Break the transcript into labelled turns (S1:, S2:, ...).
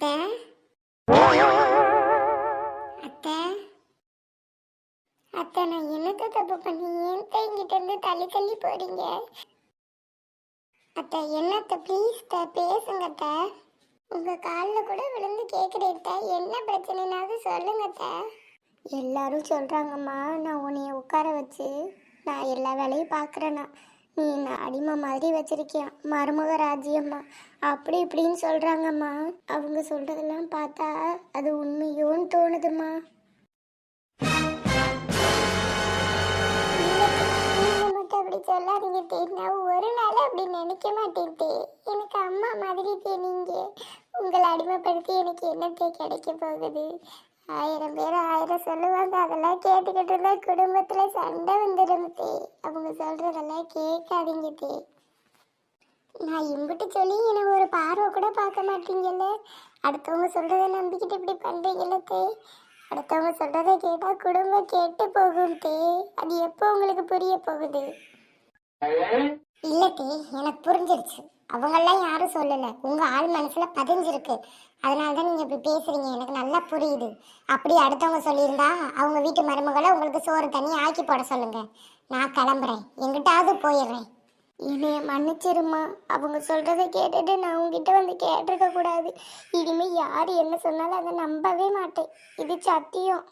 S1: அத்தை அத்தை அத்தை, நான் என்னத்த தப்பு பண்ணி ஏன் என்கிட்ட இருந்து தள்ளி தள்ளி போறீங்க? அத்தை என்னத்த ப்ளீஸ் பேசுங்க அத்தை. உங்க காலில் கூட விழுந்து கேட்குறேன் அத்தை, என்ன பிரச்சனைனாவது சொல்லுங்க அத்தை. எல்லாரும் சொல்றாங்கம்மா, நான் உன்னைய உட்கார வச்சு நான் எல்லா வேலையும் பார்க்குறேன்னா நீ என்ன அடிமை மாதிரி வச்சிருக்கியா, மருமக ராஜ்யம்மா அப்படி இப்படின்னு சொல்றாங்கம்மா. அவங்க சொல்றதெல்லாம் பார்த்தா அது உண்மையோன்னு தோணுதுமா. நீங்க மட்டும் அப்படி சொல்லாதீங்க தே, நான் ஒரு நாள் அப்படி நினைக்க மாட்டேன் தே. எனக்கு அம்மா மாதிரி தே நீங்க. உங்களை அடிமைப்படுத்தி எனக்கு என்னத்தே கிடைக்க போகுது? 1000 பேர் 1000 சொல்லுவாங்க, அதெல்லாம் கேட்டுக்கிட்டு இருந்தா குடும்பத்துல சண்டை வந்துடும் தே. அவங்க சொல்றதெல்லாம் கேட்காதீங்க தே. நான் இம்பிட்டு சொல்லி எனக்கு ஒரு பார்வை கூட பார்க்க மாட்டீங்கல்ல. அடுத்தவங்க சொல்றதை நம்பிக்கிட்டு இப்படி பண்றீங்கல்ல தே. அடுத்தவங்க சொல்றதை கேட்டா குடும்பம் கேட்டு போகும் தே. அது எப்போ உங்களுக்கு புரிய போகுது? இல்ல தே, எனக்கு புரிஞ்சிருச்சு. அவங்கெல்லாம் யாரும் சொல்லல, உங்க ஆள் மனசுல பதிஞ்சிருக்கு. அதனாலதான் நீங்க இப்படி பேசுறீங்க, எனக்கு நல்லா புரியுது. அப்படி அடுத்தவங்க சொல்லியிருந்தா அவங்க வீட்டு மருமகளை உங்களுக்கு சோறு தண்ணி ஆக்கி போட சொல்லுங்க. நான் கிளம்புறேன், எங்கிட்டாவது போயிடுறேன். என்னைய மன்னிச்சிருமா. அவங்க சொல்றதை கேட்டுட்டு நான் உங்ககிட்ட வந்து கேட்டிருக்க கூடாது. இனிமே யார் என்ன சொன்னாலும் அதை நம்பவே மாட்டேன், இது சத்தியம்.